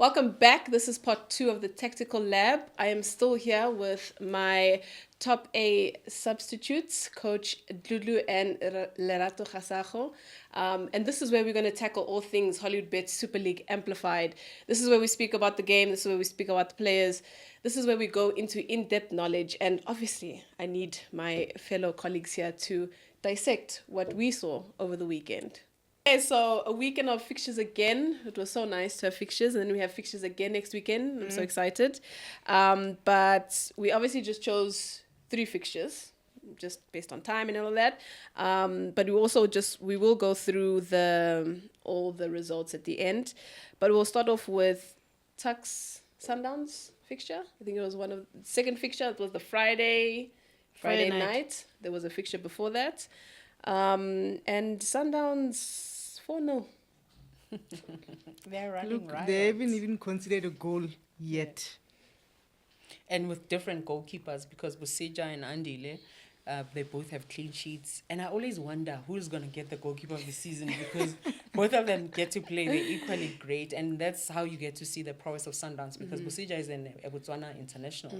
Welcome back. This is part 2 of the Tactical Lab. I am still here with my top A substitutes, Coach Dludlu and Lerato Khasago. And this is where we're going to tackle all things Hollywood Bet Super League Amplified. This is where we speak about the game. This is where we speak about the players. This is where we go into in-depth knowledge. And obviously, I need my fellow colleagues here to dissect what we saw over the weekend. Okay, so a weekend of fixtures again. It was so nice to have fixtures, and then we have fixtures again next weekend. I'm so excited. But we obviously just chose 3 fixtures, just based on time and all of that. But we will go through all the results at the end. But we'll start off with Tuks Sundowns fixture. I think it was one of the second fixture. It was the Friday night. There was a fixture before that. And Sundowns 4-0. They're running right. They haven't even considered a goal yet. And with different goalkeepers, because Busija and Andile, they both have clean sheets. And I always wonder who's going to get the goalkeeper of the season, because both of them get to play. They're equally great. And that's how you get to see the prowess of Sundowns, because Busija is in Botswana International.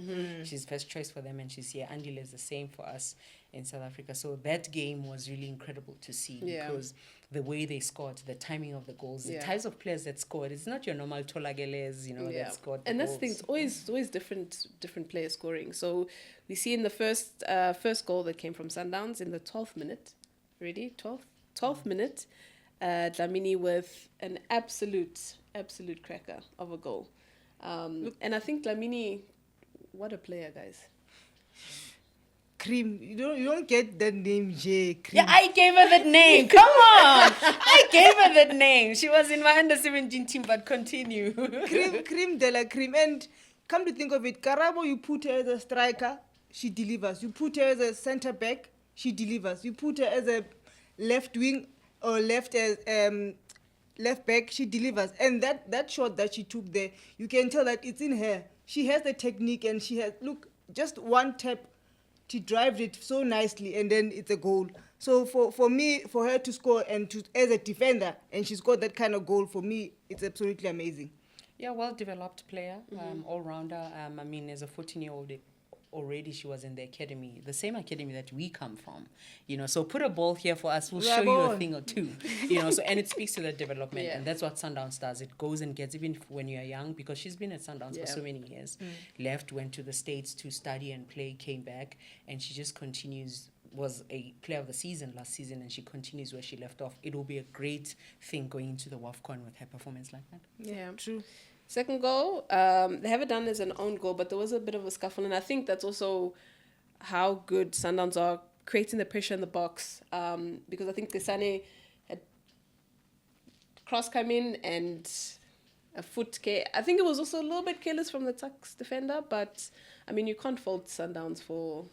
She's first choice for them, and she's here. Andile is the same for us in South Africa. So that game was really incredible to see, because the way they scored, the timing of the goals, the types of players that scored. It's not your normal Tolageles, that scored the and that's goals. the thing. It's always different players scoring. So we see in the first goal that came from Sundowns in the 12th minute. Ready? 12th minute. Dlamini with an absolute cracker of a goal. And I think Dlamini, what a player, guys. Cream, you don't get that name, J. Cream. Yeah, I gave her that name. Come on. I gave her that name. She was in my under 17 team, but continue. Cream de la Cream. And come to think of it, Karabo, you put her as a striker, she delivers. You put her as a centre back, she delivers. You put her as a left wing or left back, she delivers. And that shot that she took there, you can tell that it's in her. She has the technique, and she has, look, just one tap. She drives it so nicely, and then it's a goal. So for me, for her to score and as a defender, and she scored that kind of goal, for me, it's absolutely amazing. Yeah, well-developed player, all-rounder. As a 14-year-old, already she was in the academy, the same academy that we come from. So put a ball here for us. We'll show you a thing or two. And it speaks to the development, and that's what Sundowns does. It goes and gets, even when you're young, because she's been at Sundowns for so many years. Left, went to the States to study and play, came back, and she just continues. Was a player of the season last season, and she continues where she left off. It will be a great thing going into the WAFCON with her performance like that. Yeah, true. Second goal, they have it done as an own goal, but there was a bit of a scuffle, and I think that's also how good Sundowns are creating the pressure in the box, because I think Kesane had cross come in and a foot I think it was also a little bit careless from the Tuks defender, but you can't fault Sundowns for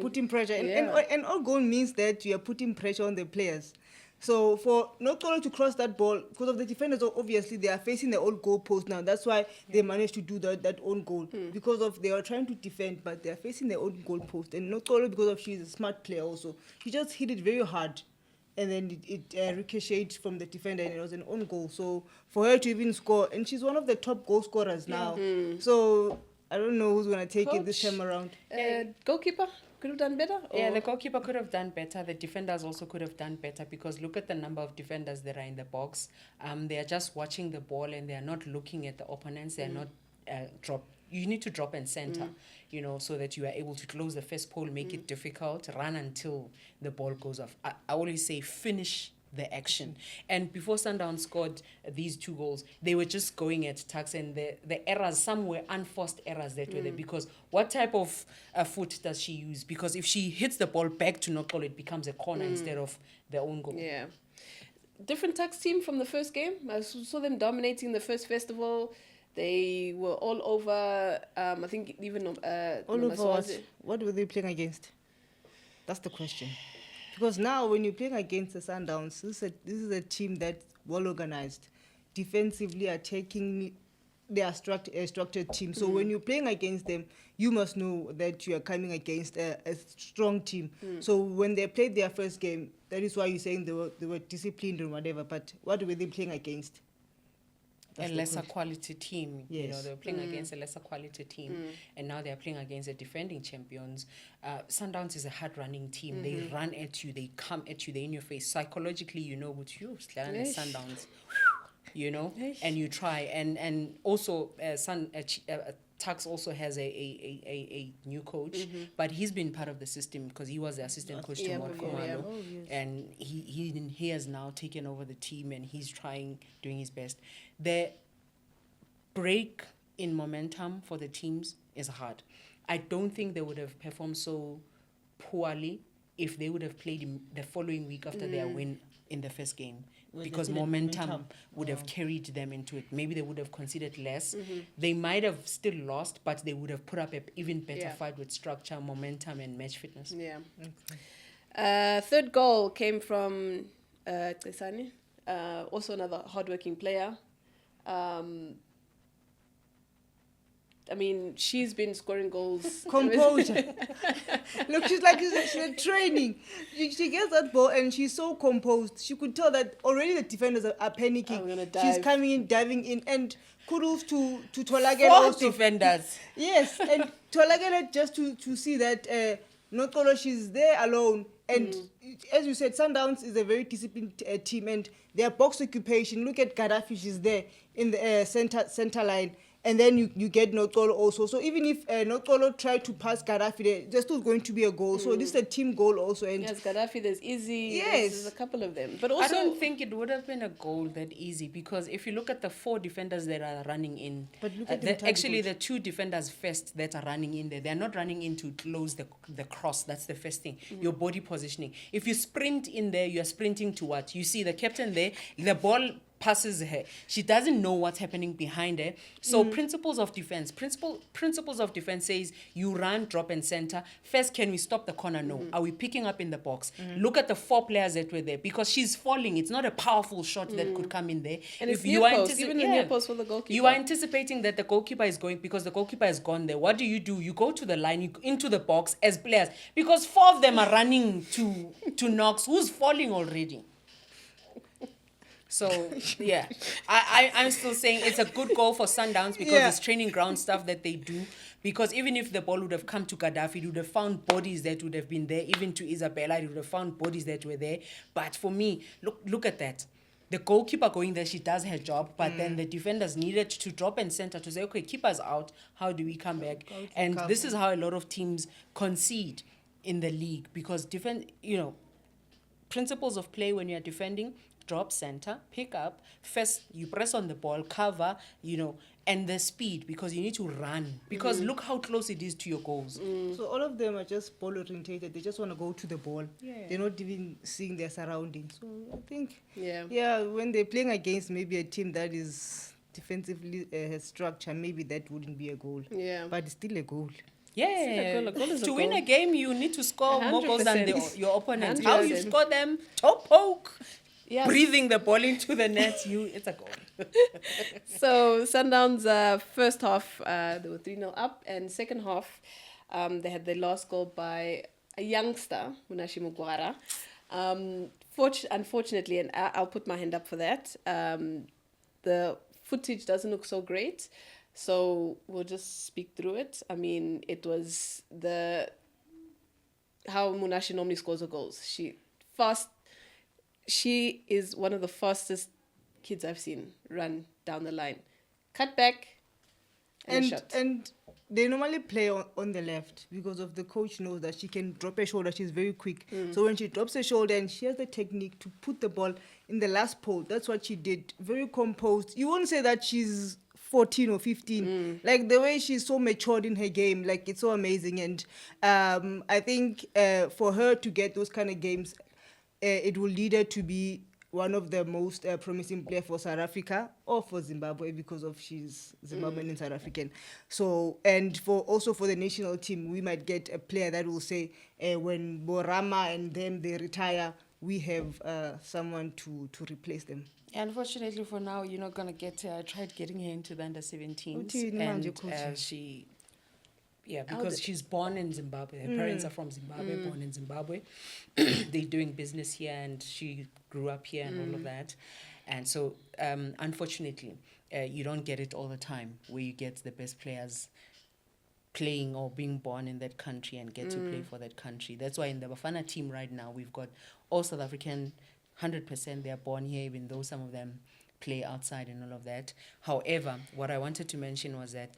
putting pressure. Yeah. And all goal means that you are putting pressure on the players. So for not only to cross that ball, because of the defenders, obviously they are facing their own goal post now. That's why they managed to do that own goal, because of they are trying to defend, but they are facing their own goal post. And not only because of she's a smart player also. She just hit it very hard, and then it ricocheted from the defender, and it was an own goal. So for her to even score, and she's one of the top goal scorers now. So I don't know who's going to take it this time around. Goalkeeper could have done better? Yeah, the goalkeeper could have done better. The defenders also could have done better, because look at the number of defenders that are in the box. They are just watching the ball, and they are not looking at the opponents. They are not drop. You need to drop and center, so that you are able to close the first pole, make it difficult, run until the ball goes off. I always say finish the action. And before Sundown scored these 2 goals, they were just going at Tuks, and the errors, some were unforced errors that were there, because what type of foot does she use? Because if she hits the ball back to Nokolo, it becomes a corner instead of their own goal. Yeah. Different Tuks team from the first game. I saw them dominating the first festival. They were all over, I think even... all over what were they playing against? That's the question. Because now when you're playing against the Sundowns, this is a team that's well organized, defensively attacking. They are a structured team. So when you're playing against them, you must know that you are coming against a strong team. So when they played their first game, that is why you're saying they were disciplined or whatever. But what were they playing against? That's a the lesser question. quality team. You know, Yes. they were playing against a lesser quality team, and now they're playing against the defending champions. Sundowns is a hard-running team. They run at you, they come at you, they're in your face. Psychologically, you know what you Eish. Sundowns. You know, Eish. and you try, and also Tux also has a new coach, but he's been part of the system because he was the assistant coach to Yeah, Maud before, yeah. Khumalo, Oh, yes. and he has now taken over the team and he's doing his best. The break in momentum for the teams is hard. I don't think they would have performed so poorly if they would have played the following week after their win in the first game, Well, they because didn't. momentum Momentum. would have carried them into it. Maybe they would have conceded less. They might have still lost, but they would have put up an even better Yeah. fight with structure, momentum, and match fitness. Yeah. Third goal came from Tsesani, also another hardworking player. I mean, she's been scoring goals. Composure. Look, she's like training. She gets that ball and she's so composed. She could tell that already the defenders are panicking. I'm gonna She's dive. coming in, diving in, and kudos to Tolagen Four also. defenders. Yes, and Tolagen just to see that Nokolo, she's there alone. And as you said, Sundowns is a very disciplined team, and their box occupation. Look at Gaddafi; she's there in the center line. And then you get Nokolo also. So even if Nokolo tried to pass Gaddafi, there's still going to be a goal. So this is a team goal also. And Yes, Gaddafi, there's Easy. Yes. There's a couple of them. But also, I don't think it would have been a goal that easy, because if you look at the four defenders that are running in, But look at them actually target. the two defenders first that are running in there, they're not running in to close the cross. That's the first thing. Your body positioning. If you sprint in there, you're sprinting to what? You see the captain there, the ball passes her. She doesn't know what's happening behind her. So principles of defense says you run, drop, and center. First, can we stop the corner? No. Are we picking up in the box? Look at the four players that were there, because she's falling. It's not a powerful shot that could come in there. and it's If near you are post, even the near post for the goalkeeper. you are anticipating that the goalkeeper is going, because the goalkeeper has gone there. What do? You go to the line, into the box as players, because four of them are running to Knox, who's falling already. So yeah, I'm still saying it's a good goal for Sundowns, because Yeah. it's training ground stuff that they do. Because even if the ball would have come to Gaddafi, it would have found bodies that would have been there. Even to Isabella, it would have found bodies that were there. But for me, look at that. The goalkeeper going there, she does her job, but then the defenders needed to drop and center to say, okay, keeper's out. How do we come back? And this is how a lot of teams concede in the league, because principles of play when you're defending: drop, center, pick up. First, you press on the ball, cover, and the speed, because you need to run. Because look how close it is to your goals. so all of them are just ball orientated. They just want to go to the ball. Yeah. They're not even seeing their surroundings. So I think, Yeah. when they're playing against maybe a team that is defensively has structure, maybe that wouldn't be a goal. Yeah. But it's still a goal. Yeah, A goal is a to win goal. a game, you need to score more goals than 100%. your opponent. How you 100%. score them? Toe poke, Yeah. breathing the ball into the net. It's a goal. So Sundowns, first half, they were 3-0 up, and second half, they had their last goal by a youngster, Munashi Mugwara. Unfortunately, and I'll put my hand up for that, the footage doesn't look so great, so we'll just speak through it. I mean, it was how Munashi normally scores her goals. She is one of the fastest kids I've seen run down the line. Cut back and a shot. And they normally play on the left, because of the coach knows that she can drop her shoulder. She's very quick. So when she drops her shoulder, and she has the technique to put the ball in the last pole, that's what she did. Very composed. You won't say that she's 14 or 15. Like the way she's so matured in her game, like it's so amazing. And I think for her to get those kind of games, it will lead her to be one of the most promising players for South Africa or for Zimbabwe, because of she's Zimbabwean and South African. So, and for the national team, we might get a player that will say, when Borama and them, they retire, we have someone to replace them. Unfortunately, for now, you're not going to get her. I tried getting her into the under-17s, Uthi, no, and manje coaching. because she's born in Zimbabwe. Her parents are from Zimbabwe, born in Zimbabwe. They're doing business here, and she grew up here and all of that. And so, unfortunately, you don't get it all the time where you get the best players playing or being born in that country and get to play for that country. That's why in the Bafana team right now, we've got all South African, 100% they're born here, even though some of them play outside and all of that. However, what I wanted to mention was that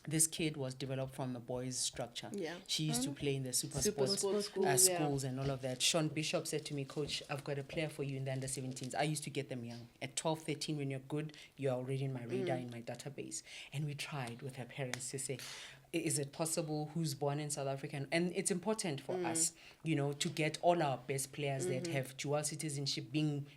this kid was developed from a boys' structure. Yeah. She used to play in the super Sports sports schools, yeah. schools and all of that. Sean Bishop said to me, Coach, I've got a player for you in the under-17s. I used to get them young. At 12, 13, when you're good, you're already in my radar, in my database. And we tried with her parents to say, is it possible who's born in South Africa? And it's important for us, you know, to get all our best players that have dual citizenship,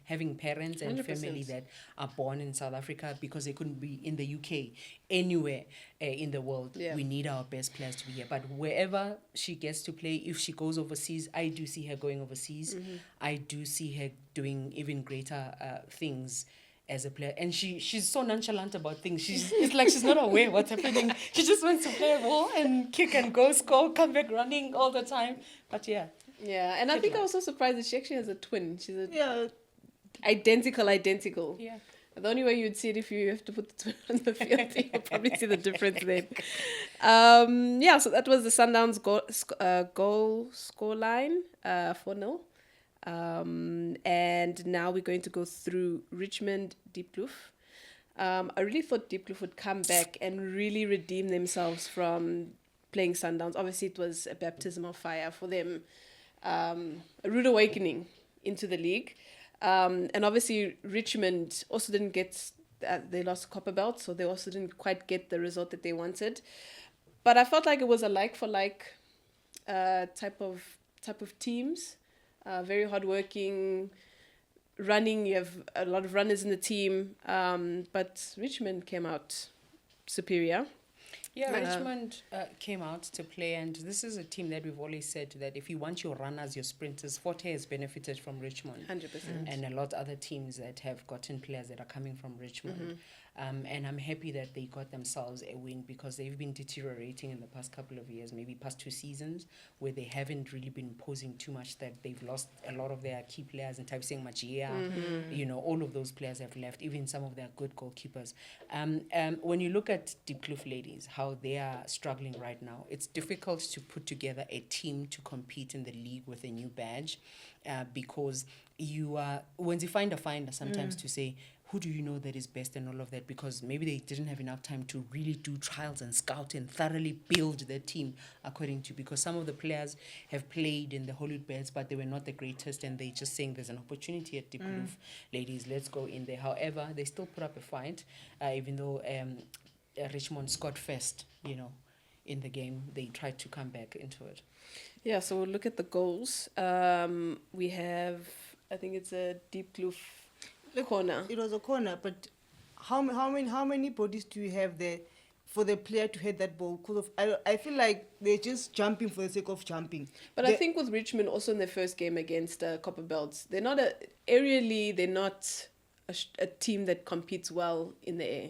having parents and 100%. family that are born in South Africa, because they couldn't be in the UK, anywhere in the world. Yeah. We need our best players to be here. But wherever she gets to play, if she goes overseas, I do see her going overseas. I do see her doing even greater things as a player. And she's so nonchalant about things. It's like she's not aware what's happening. She just wants to play a ball and kick and go score, come back running all the time. But yeah. Yeah, and I think I was so surprised that she actually has a twin. She's a Yeah. identical. Yeah. The only way you'd see it if you have to put the twin on the field, you'll probably see the difference then. Yeah, so that was the Sundowns goal score line, 4-0. And now we're going to go through Richmond, Diepkloof. I really thought Diepkloof would come back and really redeem themselves from playing Sundowns. Obviously, it was a baptism of fire for them, a rude awakening into the league. And obviously, Richmond also didn't get, they lost Copper Belt, so they also didn't quite get the result that they wanted. But I felt like it was a like-for-like type of teams. Very hardworking, running. You have a lot of runners in the team, but Richmond came out superior. Yeah, Richmond came out to play, and this is a team that we've always said that if you want your runners, your sprinters, Forte has benefited from Richmond. 100%. And a lot of other teams that have gotten players that are coming from Richmond. And I'm happy that they got themselves a win, because they've been deteriorating in the past couple of years, maybe past 2 seasons, where they haven't really been posing too much, that they've lost a lot of their key players, and Tabiseng Magia, you know, all of those players have left, even some of their good goalkeepers. When you look at Diepkloof ladies, how they are struggling right now, it's difficult to put together a team to compete in the league with a new badge, because you are, when you find a finder sometimes to say, who do you know that is best and all of that, because maybe they didn't have enough time to really do trials and scout and thoroughly build their team according to, because some of the players have played in the Hollywood Bears, but they were not the greatest, and they just saying there's an opportunity at Diepkloof ladies, let's go in there. However, they still put up a fight, even though Richmond scored first, you know, in the game. They tried to come back into it. Yeah, so we'll look at the goals. We have, I think it's a Diepkloof corner. It was a corner, but how many bodies do you have there for the player to hit that ball? Because I feel like they're just jumping for the sake of jumping. But I think with Richmond, also in their first game against Copper Belts, they're not aerially, they're not a team that competes well in the air.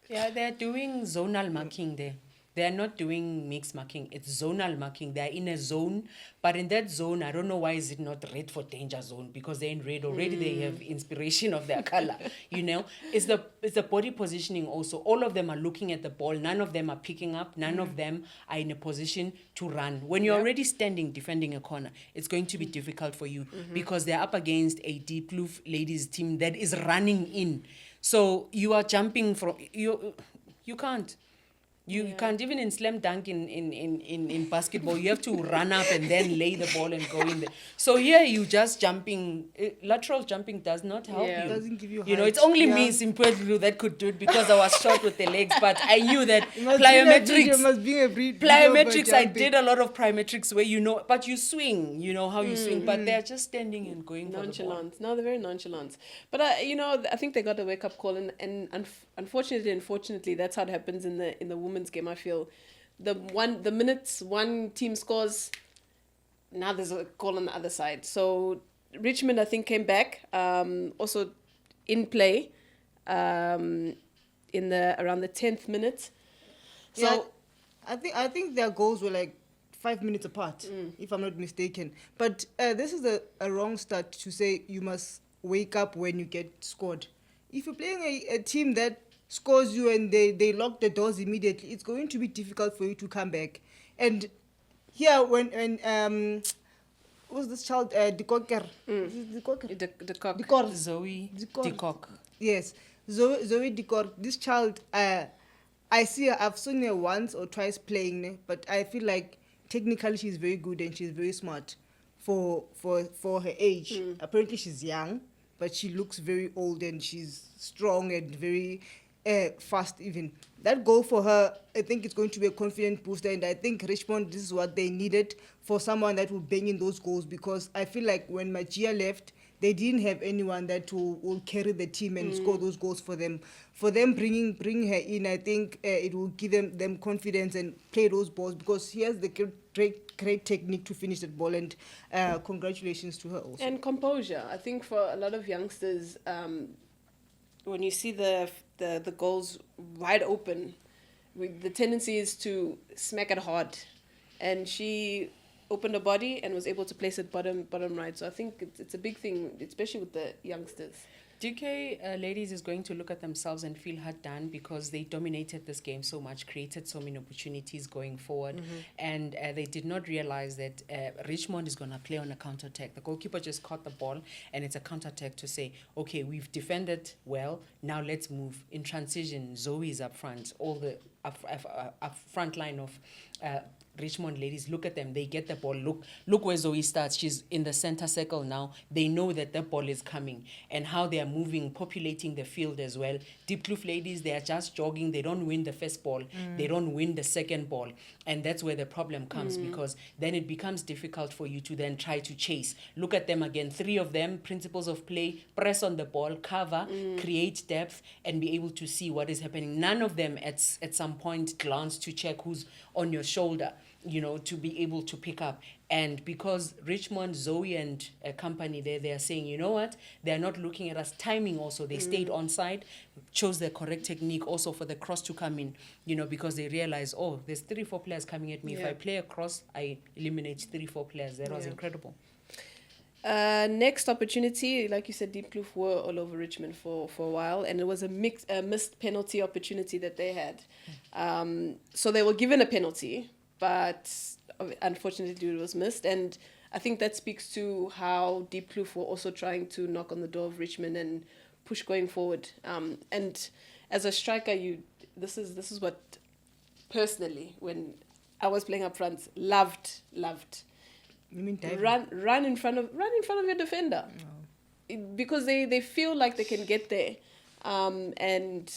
Yeah, they're doing zonal marking there. They're not doing mixed marking. It's zonal marking. They're in a zone, but in that zone, I don't know why is it not red for danger zone, because they're in red already. They have inspiration of their color. You know, it's the body positioning also. All of them are looking at the ball. None of them are picking up. None of them are in a position to run. When you're already standing defending a corner, it's going to be difficult for you, because they're up against a Diepkloof ladies team that is running in. So you are jumping from you can't. You can't, even in slam dunk in basketball, you have to run up and then lay the ball and go in there. So here you just jumping, lateral jumping does not help Yeah. It you. doesn't give you You know, height. it's only Yeah. me, Simpedlu, that could do it, because I was short with the legs, but I knew that It must be a video, plyometrics, must be a video of plyometrics, I jumping. did a lot of plyometrics where, you know, but you swing, you know how you swing, but they're just standing and going for the ball. Nonchalant. No, they're very nonchalant. But you know, I think they got a wake up call, and unfortunately and fortunately, that's how it happens in the women's game. I feel the minutes one team scores, now there's a goal on the other side. So Richmond, I think, came back, also in play, in around the 10th minute. So Yeah, I think their goals were like 5 minutes apart, if I'm not mistaken. But this is a wrong start to say you must wake up when you get scored. if you're playing a team that scores you and they lock the doors immediately, it's going to be difficult for you to come back. And here, when what's this child? De Koker. De Koker. The cock. De Kor. Zoe De Kor. Decock. Yes, Zoe De Kor. This child, I see her. I've seen her once or twice playing, but I feel like technically she's very good and she's very smart for her age. Apparently she's young, but she looks very old and she's strong and very fast even. That goal for her, I think it's going to be a confident booster, and I think Richmond, this is what they needed for someone that will bang in those goals, because I feel like when Magia left, they didn't have anyone that will carry the team and score those goals for them. For them bringing her in, I think it will give them confidence and play those balls, because he has the great technique to finish that ball, and congratulations to her also. And composure. I think for a lot of youngsters, when you see the goals wide open, the tendency is to smack it hard. And she opened her body and was able to place it bottom right. So I think it's a big thing, especially with the youngsters. DK ladies is going to look at themselves and feel hard done, because they dominated this game so much, created so many opportunities going forward, and they did not realize that Richmond is going to play on a counter-attack. The goalkeeper just caught the ball, and it's a counter-attack to say, okay, we've defended well, now let's move. In transition, Zoe is up front, all the up front line of Richmond ladies, look at them, they get the ball, look where Zoe starts, she's in the center circle now. They know that the ball is coming, and how they are moving, populating the field as well. Diepkloof ladies, they are just jogging, they don't win the first ball, they don't win the second ball, and that's where the problem comes, because then it becomes difficult for you to then try to chase. Look at them again, 3 of them, principles of play, press on the ball, cover, create depth, and be able to see what is happening. None of them at some point glance to check who's on your shoulder, to be able to pick up. And because Richmond, Zoe and company there, they are saying, you know what, they're not looking at us. Timing also, they stayed on side, chose the correct technique also for the cross to come in, because they realize, oh, there's 3-4 players coming at me. If I play a cross, I eliminate 3-4 players. That was incredible. Next opportunity, like you said, Diepkloof were all over Richmond for a while, and it was a missed penalty opportunity that they had. So they were given a penalty, but unfortunately it was missed. And I think that speaks to how Diepkloof were also trying to knock on the door of Richmond and push going forward. And as a striker, this is what personally, when I was playing up front, loved. You mean diving? Run in front of your defender, because they feel like they can get there, and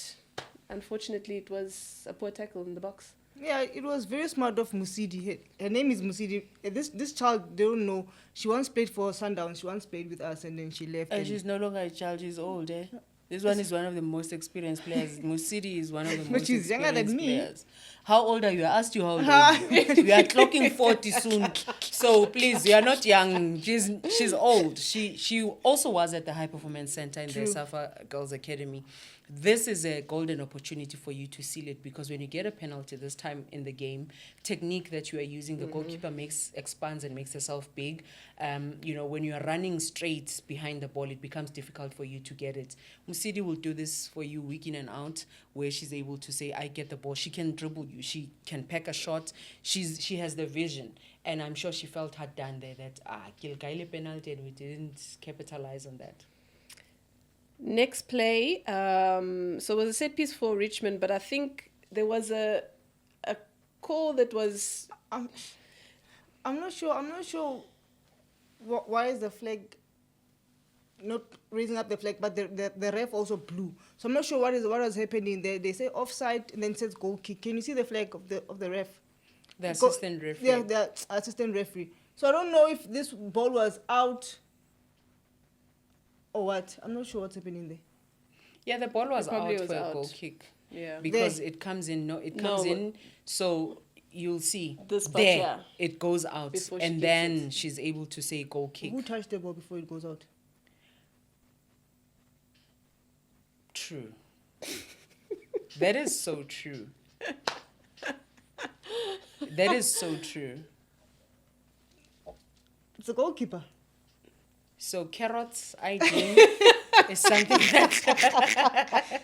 unfortunately it was a poor tackle in the box. Yeah, it was very smart of Musidi. Her name is Musidi. This child, they don't know. She once played for Sundowns. She once played with us, and then she left. And she's no longer a child, she's old, eh? This one is one of the most experienced players. Musidi is one of the But most she's younger experienced than me. players. How old are you? I asked you how old are you. We are clocking 40 soon. So please, you are not young. She's old. She also was at the High Performance Center in the Safa Girls Academy. This is a golden opportunity for you to seal it, because when you get a penalty this time in the game, technique that you are using, the goalkeeper expands and makes herself big. When you are running straight behind the ball, it becomes difficult for you to get it. Musidi will do this for you week in and out, where she's able to say, I get the ball. She can dribble you. She can pack a shot. She has the vision. And I'm sure she felt hard done there that, Kilgaile penalty, and we didn't capitalize on that. Next play, so it was a set piece for Richmond, but I think there was a call that was... I'm not sure why is the flag not raising up the flag, but the ref also blew. So I'm not sure what was happening there. They say offside and then it says goal kick. Can you see the flag of the ref? The assistant referee. Yeah, the assistant referee. So I don't know if this ball was out or what. I'm not sure what's happening there. Yeah, the ball was probably out was for out. a goal kick. Yeah. Because it comes in, so you'll see This part, there, yeah. it goes out, Before she and kicks then she's able to say goal kick. Who touched the ball before it goes out? True. That is so true. That is so true. It's a goalkeeper. So Carrot's ID is something that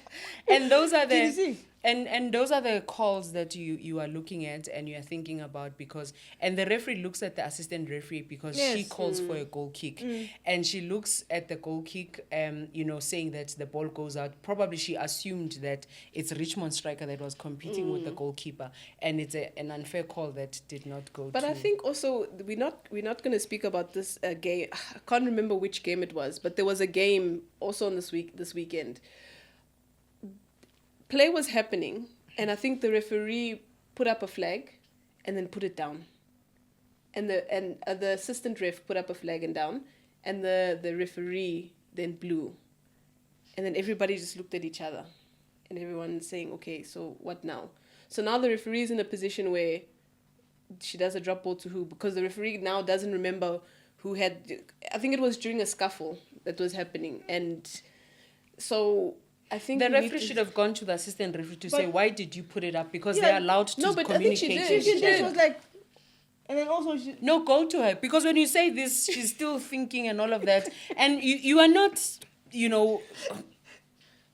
and those are Did you the see? and those are the calls that you are looking at and you are thinking about because and the referee looks at the assistant referee because she Yes. calls for a goal kick and she looks at the goal kick saying that the ball goes out. Probably she assumed that it's a Richmond striker that was competing with the goalkeeper and it's an unfair call that did not go But to I think also we're not going to speak about this game. I can't remember which game it was, but there was a game also on this weekend. Play was happening, and I think the referee put up a flag, and then put it down. And the assistant ref put up a flag and down, and the referee then blew, and then everybody just looked at each other, and everyone saying, "Okay, so what now?" So now the referee is in a position where she does a drop ball to who, because the referee now doesn't remember who had. I think it was during a scuffle that was happening, and so I think the we need referee to- should have gone to the assistant referee to say, But- why did you put it up? Because Yeah, they're allowed to no, but I think she communicate. did. with She each just other. was like, and then also she. No, go to her. Because when you say this, she's still thinking and all of that. And you are not,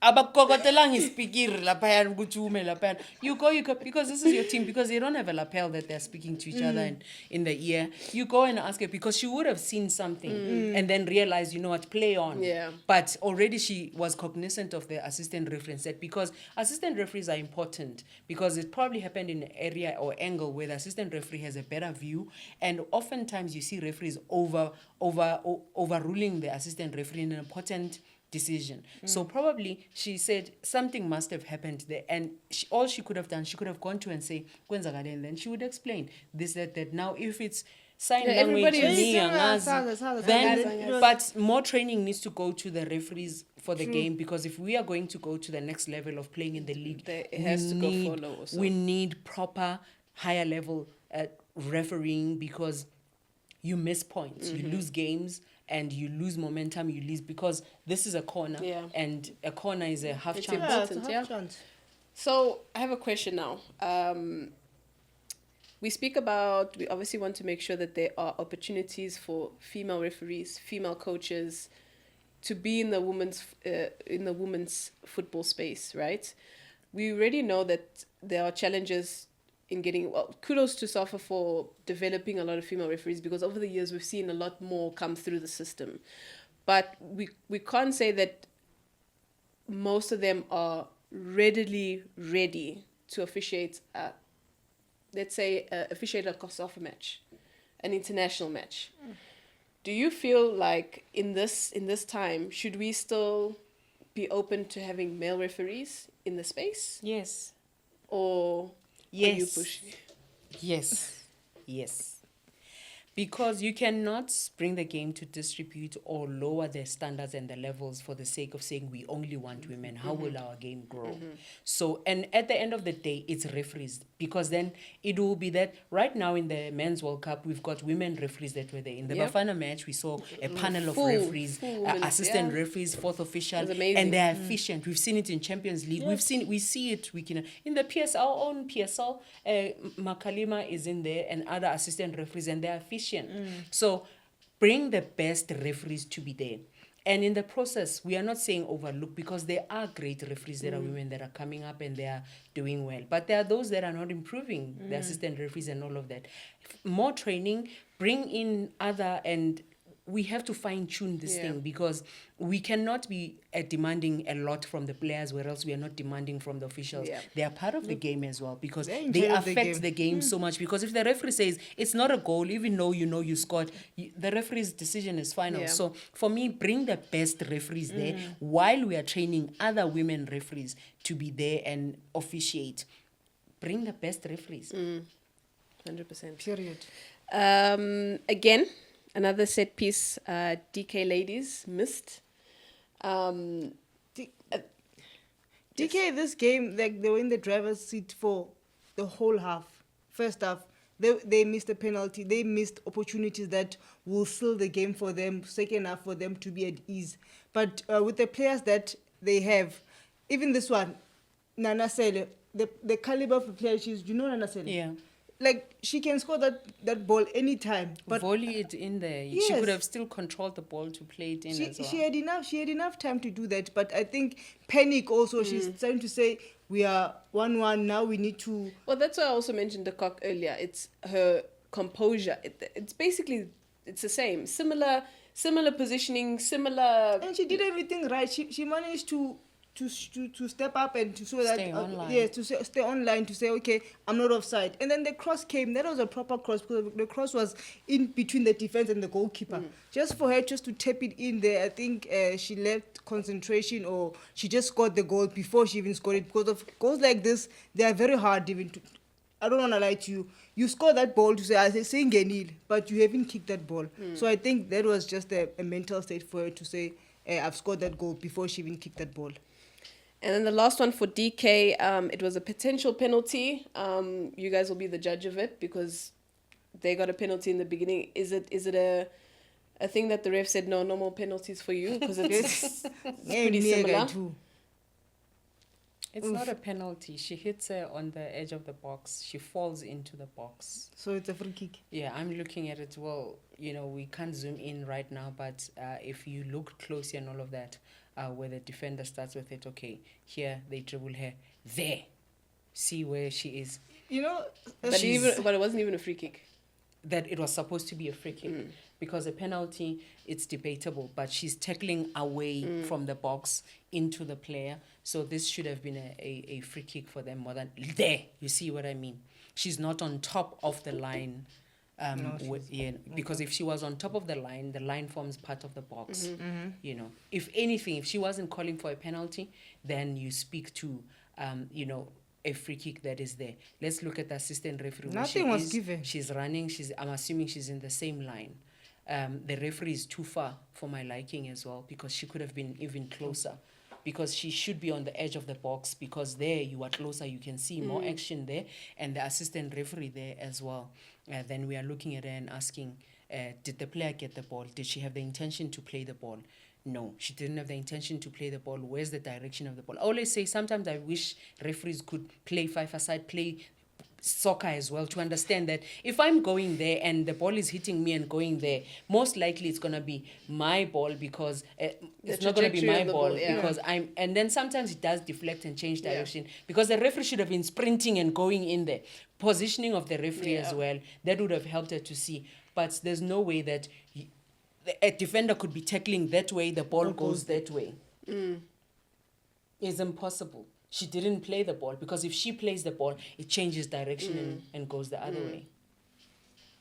abakokotelang ispikiri laphayana ukuthi ume laphayana. You go, because this is your team, because they don't have a lapel that they're speaking to each other in the ear. You go and ask her, because she would have seen something and then realized, you know what, play on. Yeah. But already she was cognizant of the assistant referee and said, because assistant referees are important, because it probably happened in an area or angle where the assistant referee has a better view. And oftentimes you see referees overruling the assistant referee in an important decision. So probably she said something must have happened there, and all she could have done, she could have gone to and say, "Kwenzakale," and then she would explain this, that. Now, if it's sign Yeah, language, everybody is- ni Yeah, angazi, saga, then saga. but more training needs to go to the referees for the game, because if we are going to go to the next level of playing in the league, It has to go follow also. we need proper higher level refereeing, because you miss points, you lose games, and you lose momentum, you lose, because this is a corner, Yeah. and a corner is a half It's chance. Yeah, it's a important, half yeah. chance. So I have a question now. We speak about, we obviously want to make sure that there are opportunities for female referees, female coaches, to be in the women's football space, right? We already know that there are challenges in getting, well, kudos to SAFA for developing a lot of female referees, because over the years we've seen a lot more come through the system. But we can't say that most of them are ready to officiate, let's say, officiate a COSAFA match, an international match. Do you feel like in this time, should we still be open to having male referees in the space, Yes. or are you Yes. pushing? Yes. Because you cannot bring the game to distribute or lower the standards and the levels for the sake of saying we only want women. How will our game grow? So, and at the end of the day, it's referees, because then it will be that right now in the Men's World Cup, we've got women referees that were there. In the Yep. Bafana match, we saw a panel of Full referees, women, assistant yeah. referees, fourth official, It was amazing. and they're efficient. We've seen it in Champions League. Yes. We see it. We can in the PSL, our own PSL. Makalima is in there, and other assistant referees, and they're efficient. So bring the best referees to be there. And in the process, we are not saying overlook, because there are great referees that are women that are coming up and they are doing well. But there are those that are not improving, the assistant referees and all of that. More training, bring in other, and we have to fine tune this Yeah. thing, because we cannot be demanding a lot from the players, where else we are not demanding from the officials. Yeah. They are part of the game as well, because They're in they charge of the affect game. the game so much. Because if the referee says it's not a goal, even though you know you scored, the referee's decision is final. Yeah. So for me, bring the best referees there, while we are training other women referees to be there and officiate. Bring the best referees. 100%. Period. Again, another set piece, DK ladies missed. DK, this game, like they were in the driver's seat for the whole half. First half, they missed a penalty. They missed opportunities that will seal the game for them. Second half, for them to be at ease. But with the players that they have, even this one, Nana Sele, the caliber of the player she is, you know Nana Sele? Yeah. like she can score that ball anytime. But volley it in there. She Yes. could have still controlled the ball to play it in as well. she had enough time to do that. But I think panic also. She's trying to say we are 1-1 now. We need to. Well, that's why I also mentioned the cock earlier. It's her composure. It's basically it's the same, similar positioning, similar. And she did everything right. She managed to step up and to show that Stay online. yeah, to stay online, to say okay, I'm not offside. And then the cross came. That was a proper cross because the cross was in between the defense and the goalkeeper. Just for her just to tap it in there, I think she left concentration, or she just scored the goal before she even scored it. Because of goals like this, they are very hard even to. I don't want to lie to you. You score that ball to say, I say Ngenil, but you haven't kicked that ball. So I think that was just a mental state for her to say, I've scored that goal before she even kicked that ball. And then the last one for DK, it was a potential penalty. You guys will be the judge of it because they got a penalty in the beginning. Is it a thing that the ref said no more penalties for you because it's pretty similar? Too. It's not a penalty. She hits her on the edge of the box. She falls into the box. So it's a free kick. Yeah, I'm looking at it. Well, we can't zoom in right now, but if you look closely and all of that, where the defender starts with it, okay, here they dribble her, there, see where she is. But it wasn't even a free kick. That it was supposed to be a free kick because a penalty, it's debatable, but she's tackling away from the box into the player. So this should have been a free kick for them more than there. You see what I mean? She's not on top of the line. Because if she was on top of the line forms part of the box. If anything, if she wasn't calling for a penalty, then you speak to, a free kick that is there. Let's look at the assistant referee. Nothing was given. She's running. I'm assuming she's in the same line. The referee is too far for my liking as well because she could have been even closer. Because she should be on the edge of the box because there you are closer, you can see more action there, and the assistant referee there as well. Then we are looking at her and asking, did the player get the ball? Did she have the intention to play the ball? No, she didn't have the intention to play the ball. Where's the direction of the ball? I always say sometimes I wish referees could play five-a-side, play soccer as well, to understand that if I'm going there and the ball is hitting me and going there, most likely it's going to be my ball because it's not going to be my ball because I'm, and then sometimes it does deflect and change direction because the referee should have been sprinting and going in there. Positioning of the referee as well, that would have helped her to see. But there's no way that a defender could be tackling that way, the ball goes that way. It's impossible. She didn't play the ball because if she plays the ball, it changes direction and goes the other way.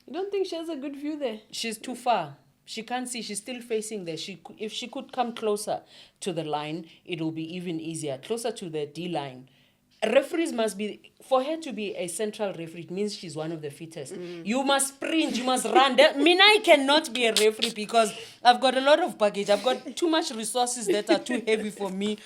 You don't think she has a good view there? She's too far. She can't see. She's still facing there. If she could come closer to the line, it will be even easier. Closer to the D line. Referees must be, for her to be a central referee, it means she's one of the fittest. You must sprint, you must run. I cannot be a referee because I've got a lot of baggage. I've got too much resources that are too heavy for me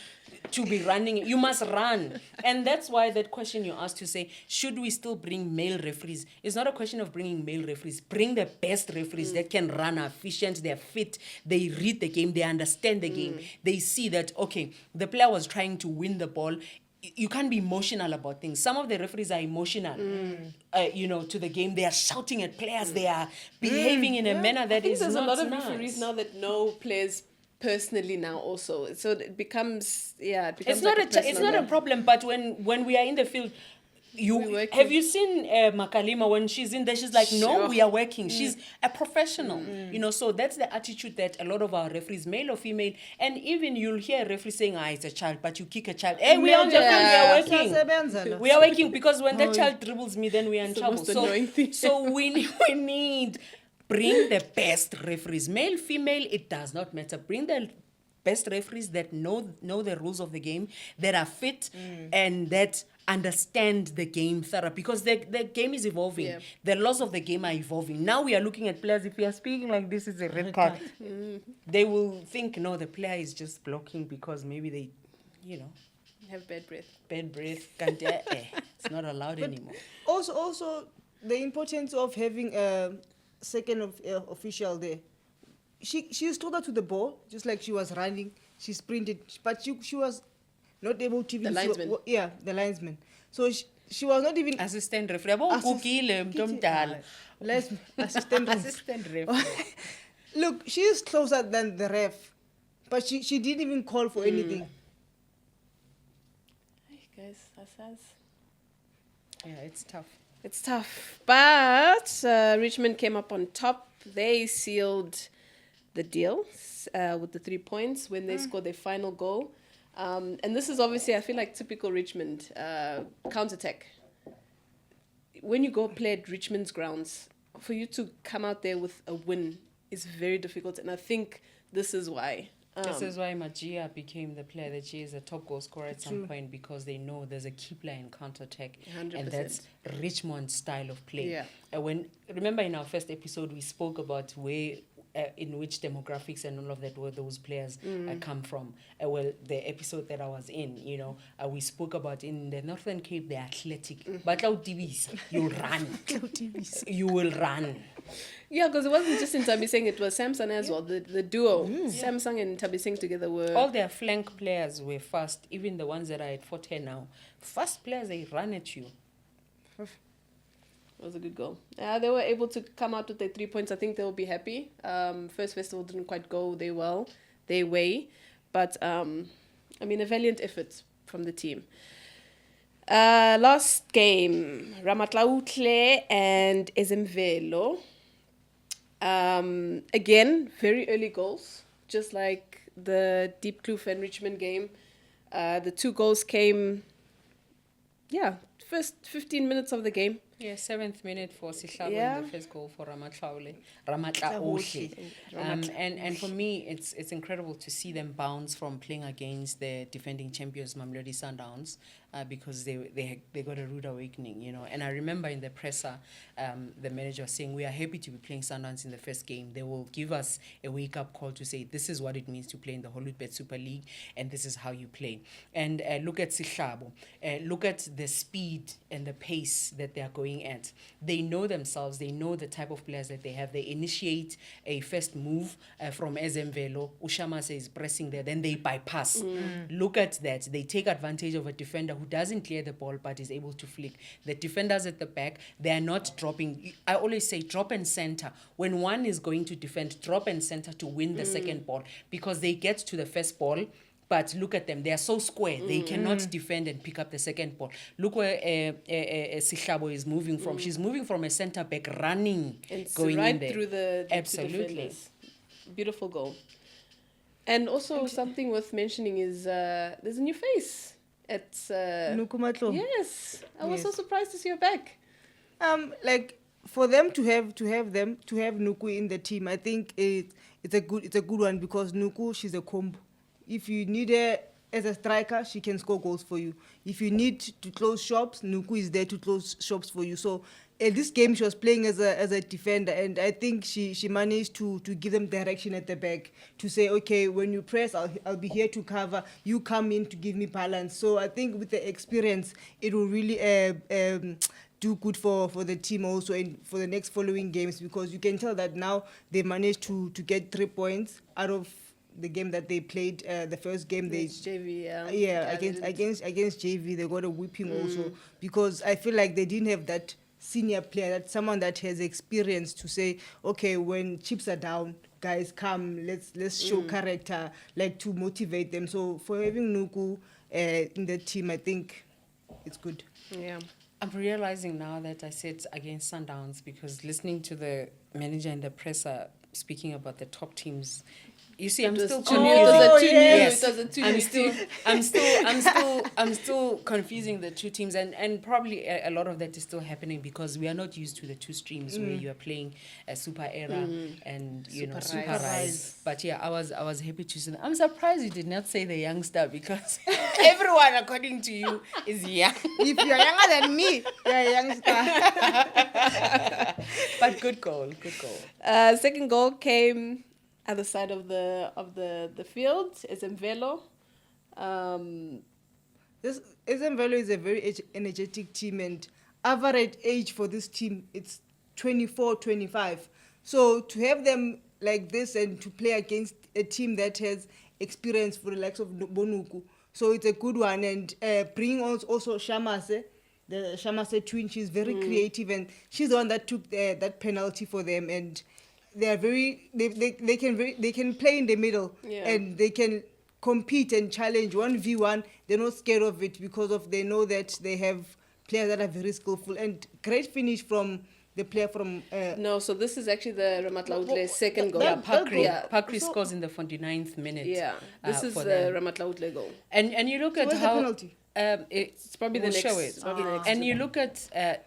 to be running. You must run. And that's why that question you asked to say, should we still bring male referees? It's not a question of bringing male referees. Bring the best referees that can run, are efficient, they're fit, they read the game, they understand the game. They see that, okay, the player was trying to win the ball. You can't be emotional about things. Some of the referees are emotional, to the game. They are shouting at players. They are behaving in a manner that is not there's a lot of nice. referees now that know players personally now also. So it becomes, It's not a problem, but when we are in the field, have you seen Makalima when she's in there? She's like, no, we are working. She's a professional, So that's the attitude that a lot of our referees, male or female, and even you'll hear a referee saying, it's a child, but you kick a child. Hey, we are on the field, we are working. We are working because when that child dribbles me, then we are in trouble. So we need bring the best referees, male, female. It does not matter. Bring the best referees that know the rules of the game, that are fit, and that understand the game thorough, because the game is evolving. Yeah. The laws of the game are evolving. Now we are looking at players, if we are speaking like this is a red card, they will think, no, the player is just blocking because maybe they, have bad breath. It's not allowed anymore. Also, the importance of having a second official there. She stood up to the ball, just like she was running. She sprinted, but she was not able to even... The linesman. The linesman. So she was not even Assistant referee. Yabo ugugile mntu omdala. Let's assistant ref. Assistant referee. Look, she is closer than the ref, but she didn't even call for anything. Hey guys, that's Yeah, it's tough. it's tough. But Richmond came up on top. They sealed the deal with the 3 points when they scored their final goal. And this is obviously, I feel like, typical Richmond counterattack. When you go play at Richmond's grounds, for you to come out there with a win is very difficult. And I think this is why. This is why Magia became the player that she is, a top goal scorer at some point, because they know there's a key player in counter-attack. 100%. And that's Richmond's style of play. Yeah. Remember in our first episode, we spoke about where, in which demographics and all of that, where those players come from. The episode that I was in, we spoke about in the Northern Cape, they're athletic. But you'll run. You will run. Yeah, because it wasn't just in Tabiseng, it was Samsung as well. The duo, Samsung and Tabiseng together were... All their flank players were fast, even the ones that are at 410 now. Fast players, they run at you. It was a good goal. They were able to come out with their 3 points. I think they'll be happy. First festival didn't quite go their way. But, a valiant effort from the team. Last game, Ramatlautle and Ezemvelo. Again, very early goals, just like the Deep Kloof and Richmond game. The 2 goals came, first 15 minutes of the game. Yeah, 7th minute for Sihlalo in the first goal for Ramatlaule. And for me, it's incredible to see them bounce from playing against the defending champions, Mamelodi Sundowns, because they got a rude awakening, And I remember in the presser, the manager was saying, we are happy to be playing Sundowns in the first game. They will give us a wake-up call to say, this is what it means to play in the Hollywood Super League, and this is how you play. And look at Sihlalo. Look at the speed and the pace that they are going at. They know themselves. They know the type of players that they have. They initiate a first move from Ezemvelo. Ushamase is pressing there. Then they bypass. Look at that. They take advantage of a defender who doesn't clear the ball but is able to flick. The defenders at the back, they are not dropping. I always say drop and center. When one is going to defend, drop and center to win the second ball, because they get to the first ball. But look at them. They are so square. They cannot defend and pick up the second ball. Look where Sihlabo is moving from. She's moving from a centre back, running, It's going right in there. through the two Absolutely. defenders. Beautiful goal. And also something worth mentioning is there's a new face. It's Nukumatlo. yes. I was so Yes. surprised to see her back. For them to have Nuku in the team, I think it's a good one, because Nuku, she's a combo. If you need her as a striker, she can score goals for you. If you need to close shops, Nuku is there to close shops for you. So in this game, she was playing as a defender, and I think she managed to give them direction at the back, to say, okay, when you press, I'll be here to cover. You come in to give me balance. So I think with the experience, it will really do good for the team also, and for the next following games, because you can tell that now they managed to get 3 points out of the game that they played. The first game they JV, against JV, they got a whipping also, because I feel like they didn't have that senior player, that someone that has experience to say, okay, when chips are down, guys, come, let's show character, like to motivate them. So for having Nuku in the team, I think it's good. Yeah. I'm realizing now that I said against Sundowns, because listening to the manager and the presser speaking about the top teams, you see, I'm still confusing. I'm still confusing the two teams, and probably a lot of that is still happening because we are not used to the two streams where you are playing a Super Era and Super Rise. But yeah, I was happy to see that. I'm surprised you did not say the youngster, because everyone, according to you, is young. If you're younger than me, you're a youngster. But good goal. Second goal came at the side of the field. Ezemvelo. This Ezemvelo is a very energetic team, and average age for this team, it's 24, 25. So to have them like this and to play against a team that has experience for the likes of Bonuku, so it's a good one. And bringing also Shamase, the Shamase twin. She's very creative, and she's the one that took that penalty for them. And they are they can play in the middle, Yeah. and they can compete and challenge 1v1. They're not scared of it because of they know that they have players that are very skillful, and great finish from the player from No, so this is actually the Ramatlautle second goal. Yeah, that Pakri, goal- Yeah. Pakri so- scores in the 49th minute. Yeah, this is for the them. Ramatlautle goal. And you look at where's the how penalty? It's probably the we'll next. show it. It's probably the next. And you look at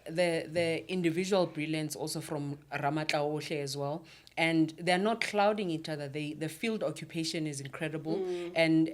the individual brilliance also from Ramatlaoshe as well, and they're not clouding each other. The field occupation is incredible, and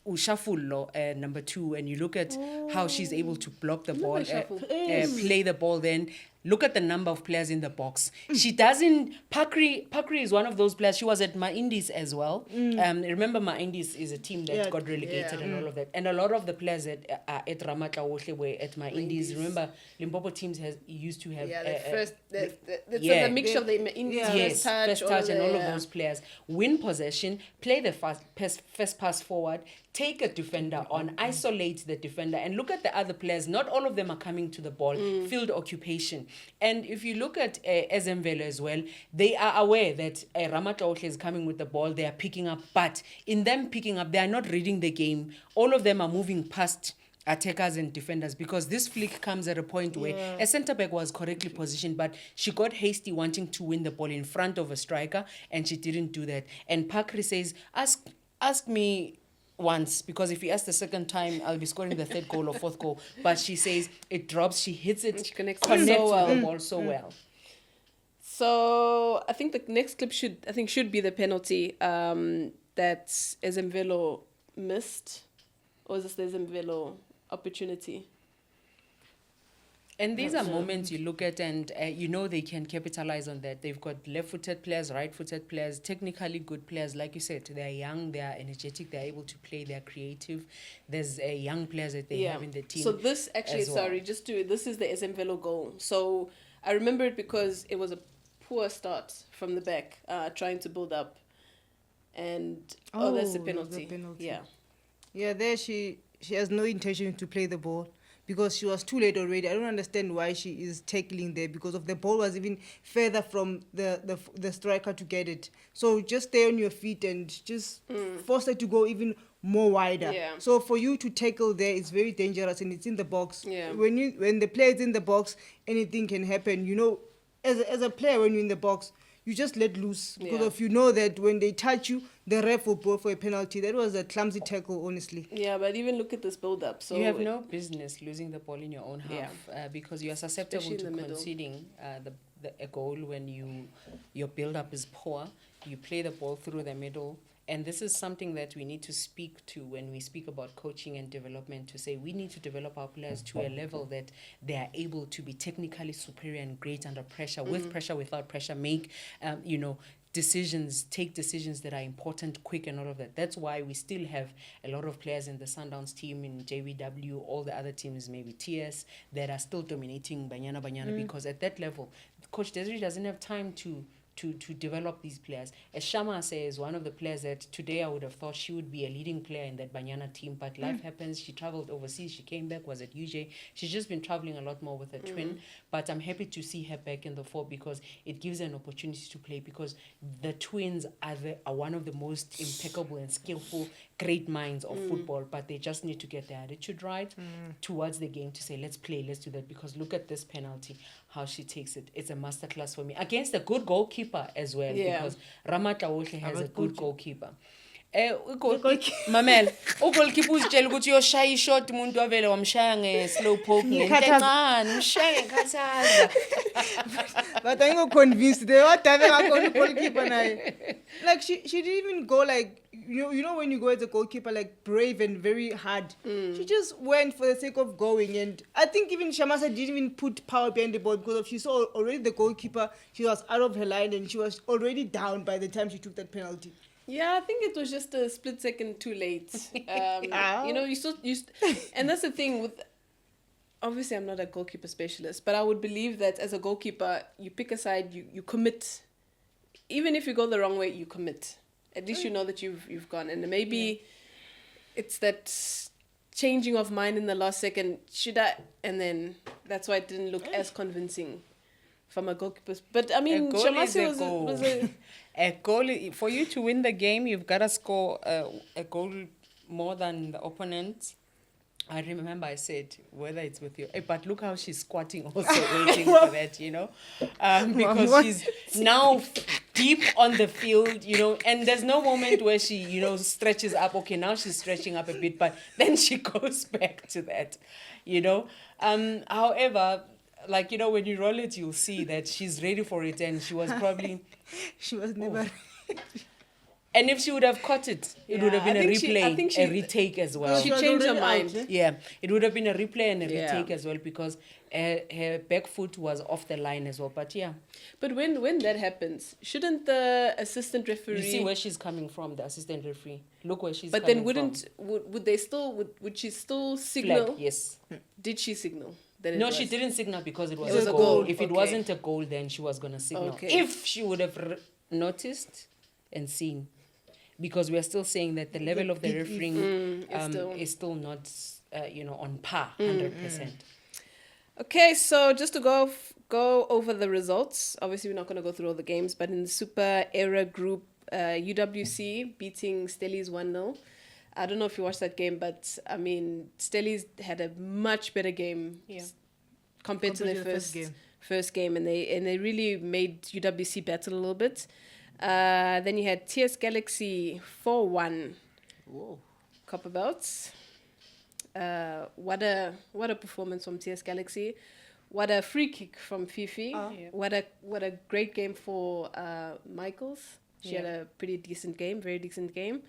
Ushafullo, number 2, and you look at how she's able to block the ball, Ushafullo. play the ball. Then look at the number of players in the box. She doesn't. Pakri is one of those players. She was at Indies as well. Remember, Indies is a team that Yeah. got relegated Yeah. and all of that. And a lot of the players at Ramatlaoshe were at Indies. Indies. Remember, Limpopo teams used to have Yeah, the first, it's yeah. a mixture of the Indian yes, first touch and all of yeah. those players win possession, play the first pass forward, take a defender on, isolate the defender, and look at the other players. Not all of them are coming to the ball. Field occupation, and if you look at Ezemvelo as well, they are aware that Ramatlaoshe is coming with the ball. They are picking up, but in them picking up, they are not reading the game. All of them are moving past attackers and defenders, because this flick comes at a point where a centre back was correctly positioned, but she got hasty wanting to win the ball in front of a striker, and she didn't do that. And Pakri says, ask me once, because if you ask the second time, I'll be scoring the third goal or fourth goal. But she says it drops, she hits it, And she connects connects so well. with the ball so well. So I think the next clip should be the penalty that Ezemvelo missed, or is this the Ezemvelo opportunity? And these are moments you look at, and you know they can capitalize on that. They've got left-footed players, right-footed players, technically good players. Like you said, they're young, they're energetic, they're able to play, they're creative. There's young players that they have in the team. So this actually, as well. this is the Ezemvelo goal. So I remember it because it was a poor start from the back, trying to build up. And, that's the Oh, penalty. the penalty. Yeah. Yeah, there she has no intention to play the ball because she was too late already. I don't understand why she is tackling there, because of the ball was even further from the striker to get it. So just stay on your feet and just force her to go even more wider. Yeah. So for you to tackle there, it's very dangerous, and it's in the box. Yeah. When the player is in the box, anything can happen. You know, as a player, when you're in the box, you just let loose, because Yeah. if you know that when they touch you, the ref will blow for a penalty. That was a clumsy tackle, honestly. Yeah, but even look at this build up. So you have no business losing the ball in your own half, because you are susceptible Especially to in the middle. conceding a goal when your build-up is poor. You play the ball through the middle. And this is something that we need to speak to when we speak about coaching and development, to say we need to develop our players to a level that they are able to be technically superior and great under pressure, with pressure, without pressure, make, take decisions that are important, quick, and all of that. That's why we still have a lot of players in the Sundowns team, in JVW, all the other teams, maybe TS, that are still dominating Banyana, because at that level, Coach Desiree doesn't have time to develop these players. As Shama says, one of the players that today I would have thought she would be a leading player in that Banyana team, but life happens. She traveled overseas, she came back, was at UJ. She's just been traveling a lot more with her twin, but I'm happy to see her back in the fore, because it gives her an opportunity to play, because the twins are one of the most impeccable and skillful, great minds of football, but they just need to get their attitude right towards the game to say, let's play, let's do that, because look at this penalty, how she takes it. It's a masterclass for me. Against a good goalkeeper as well, because Ramatlaoshe has a good goalkeeper. Mamela, ugoalkeeper uzitshela ukuthi uyoshaya ishot umuntu wavele wamshaya nge-slow poke ngento encane, umshaya ngekhathaza. But I'm not convinced. They were diving a goalkeeper now. Like she didn't even go like you know when you go as a goalkeeper, like brave and very hard. She just went for the sake of going, and I think even Shamasa didn't even put power behind the ball, because if she saw already the goalkeeper, she was out of her line and she was already down by the time she took that penalty. yeah, I think it was just a split second too late. And that's the thing with. Obviously, I'm not a goalkeeper specialist, but I would believe that as a goalkeeper, you pick a side, you commit. Even if you go the wrong way, you commit. At least you know that you've gone, and maybe it's that changing of mind in the last second. Should I? And then that's why it didn't look as convincing from a goalkeeper. But I mean, goal is Shamasi a was goal. was a A goal, for you to win the game, you've got to score a goal more than the opponent. I remember I said, whether it's with you, but look how she's squatting also waiting for that, because What? she's now deep on the field, and there's no moment where she, stretches up. Okay, now she's stretching up a bit, but then she goes back to that, However, when you roll it, you'll see that she's ready for it, and she was probably... She was never. And if she would have caught it, it would have been I a think she- I replay, think she- a retake as well. she was changed her already out, mind. Yeah, it would have been a replay and a Yeah. retake as well because her back foot was off the line as well. But yeah, But when that happens, shouldn't the assistant referee? you see where she's coming from, the assistant referee. Look where she's but coming then wouldn't would they still would she still from. signal? Flag, yes. Did she signal? That it No, was? she didn't signal because it was, It was a a goal. goal, If it okay. wasn't a goal, then she was going to signal. Okay. If she would have noticed and seen. Because we are still saying that the level of the big if. refereeing Is is still not, on par, 100%. Okay, so just to go over the results. Obviously, we're not going to go through all the games, but in the Super Era Group, UWC beating Stellies 1-0. I don't know if you watched that game, but I mean, Stellies had a much better game Yeah. compared to their Compared to the first first game, and they really made UWC battle a little bit. Then you had TS Galaxy 4-1 Whoa. Copper Belts. What a performance from TS Galaxy. What a free kick from Fifi. Yeah. What a great game for Michaels. She had a pretty decent game, very decent game.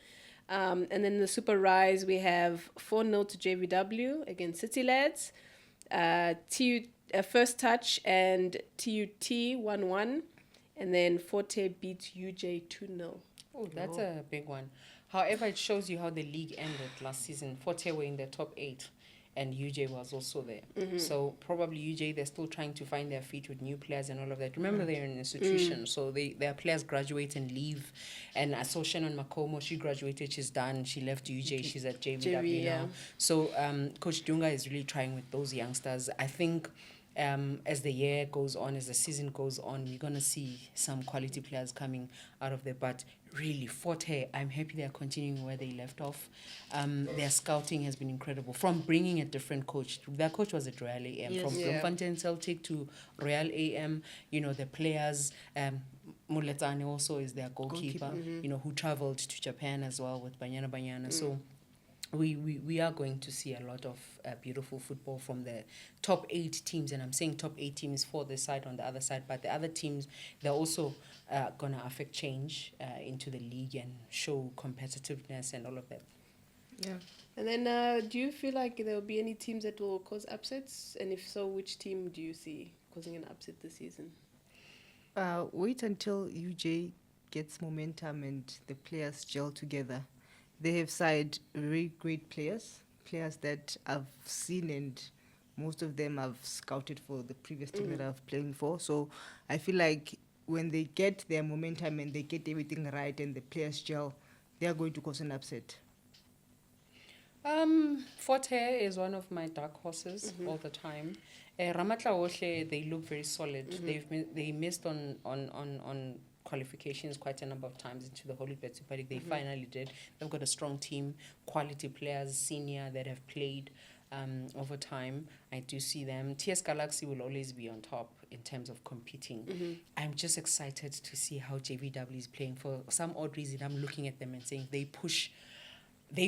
And then in the Super Rise, we have 4-0 to JVW against City Lads. First Touch and TUT 1-1. And then Forte beat UJ 2-0. Oh, that's a big one. However, it shows you how the league ended last season. Forte were in the top 8 and UJ was also there. So probably UJ, they're still trying to find their feet with new players and all of that. Remember, they're an institution, so their players graduate and leave. And I saw Shannon Makomo, she graduated, she's done, she left UJ, she's at JVW yeah. now. So Coach Dunga is really trying with those youngsters. I think as the year goes on, as the season goes on, we're going to see some quality players coming out of there. But really, Forte, I'm happy they're continuing where they left off. Their scouting has been incredible. From bringing a different coach, their coach was at Royal AM. Yes. From Yeah. Bloemfontein Celtic to Royal AM, the players... Muletane also is their goalkeeper, who traveled to Japan as well with Banyana Banyana. So we are going to see a lot of beautiful football from the top 8 teams, and I'm saying top 8 teams for this side on the other side, but the other teams, they're also going to affect change into the league and show competitiveness and all of that. Yeah. And then do you feel like there will be any teams that will cause upsets? And if so, which team do you see causing an upset this season? Wait until UJ gets momentum and the players gel together. They have signed very great players that I've seen, and most of them I've scouted for the previous team that I've playing for. So I feel like when they get their momentum and they get everything right and the players gel, they are going to cause an upset. Forte is one of my dark horses all the time. Ramatla Oshe, they look very solid. They missed on qualifications quite a number of times into the Hollywood Super League. They finally did. They've got a strong team, quality players, senior that have played over time. I do see them. TS Galaxy will always be on top in terms of competing. I'm just excited to see how JVW is playing. For some odd reason, I'm looking at them and saying they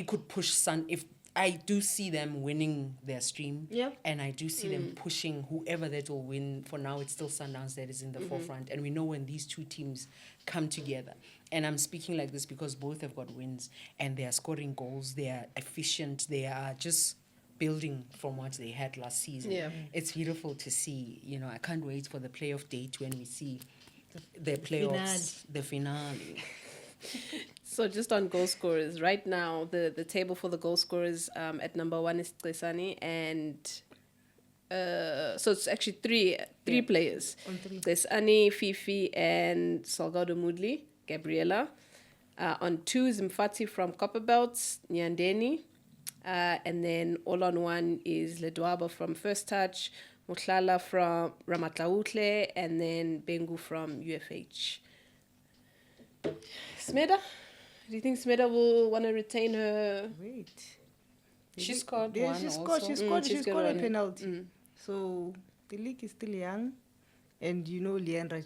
could push Sun. If I do see them winning their stream, Yeah. and I do see them pushing whoever that will win. For now, it's still Sundowns that is in the forefront. And we know when these two teams come together, and I'm speaking like this because both have got wins, and they are scoring goals, they are efficient, they are just building from what they had last season. Yeah. It's beautiful to see. I can't wait for the playoff date when we see the playoffs, the finale. So just on goal scorers, right now the table for the goal scorers at number 1 is Tresani, and so it's actually three players. On 3. There's Ani, Fifi, and Salgado Mudli, Gabriela. On 2 is Mfati from Copperbelt, Nyandeni. And then all on one is Ledwaba from First Touch, Mutlala from Ramatlautle, and then Bengu from UFH. Smeda? Do you think Smeda will want to retain her? Wait. She scored Yeah, one she also. scored. She scored. she's She got scored a one. penalty. So the league is still young, and you know, Leandra.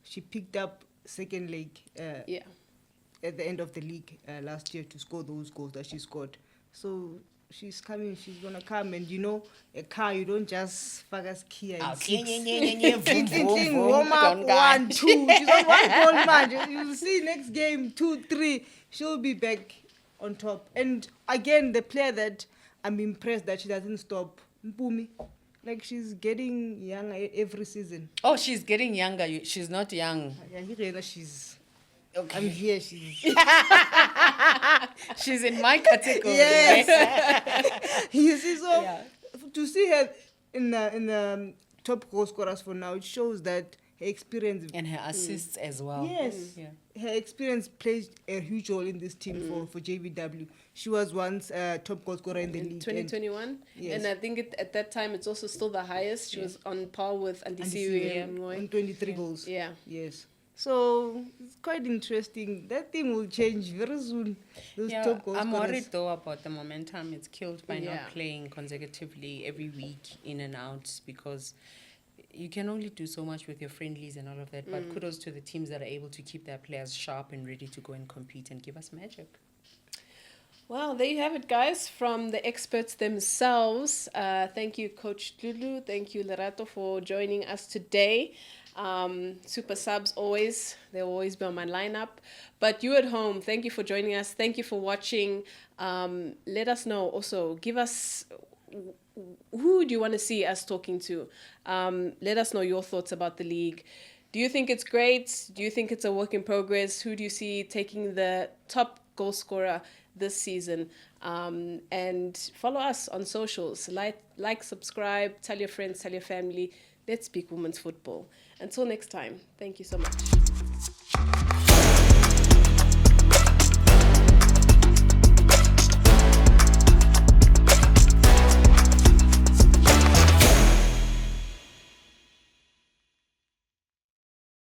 She picked up second leg Yeah. at the end of the league last year to score those goals that she scored. So she's coming. She's gonna come, and you know, a car you don't just focus Kia. Warm up 1, 2. She's on 1 goal, man. You'll see next game 2, 3. She'll be back on top. And again, the player that I'm impressed that she doesn't stop, Mpumi. Like she's getting younger every season. Oh, she's getting younger. She's not young. Yeah, she's. I'm here. She's. She's in my category. Yes. You see, so Yeah. to see her in the top goal scorers for now, it shows that her experience. And her assists as well. Yes. Yeah. Her experience plays a huge role in this team for JVW. She was once top goal scorer in the In league. 2021. Yes. And I think at that time it's also still the highest. She was on par with Andisiwe And Moy. 23 goals. Yeah. Yes. So it's quite interesting. That thing will change very soon. Those Yeah, top goal I'm scorers. worried though about the momentum it's killed by Yeah. not playing consecutively every week in and out, because you can only do so much with your friendlies and all of that. But kudos to the teams that are able to keep their players sharp and ready to go and compete and give us magic. Well, there you have it, guys, from the experts themselves. Thank you, Coach Lulu. Thank you, Lerato, for joining us today. Super subs always. They'll always be on my lineup. But you at home, thank you for joining us. Thank you for watching. Let us know also. Give us who do you want to see us talking to? Let us know your thoughts about the league. Do you think it's great? Do you think it's a work in progress? Who do you see taking the top goal scorer this season? And follow us on socials. Like, subscribe, tell your friends, tell your family. Let's speak women's football. Until next time, thank you so much.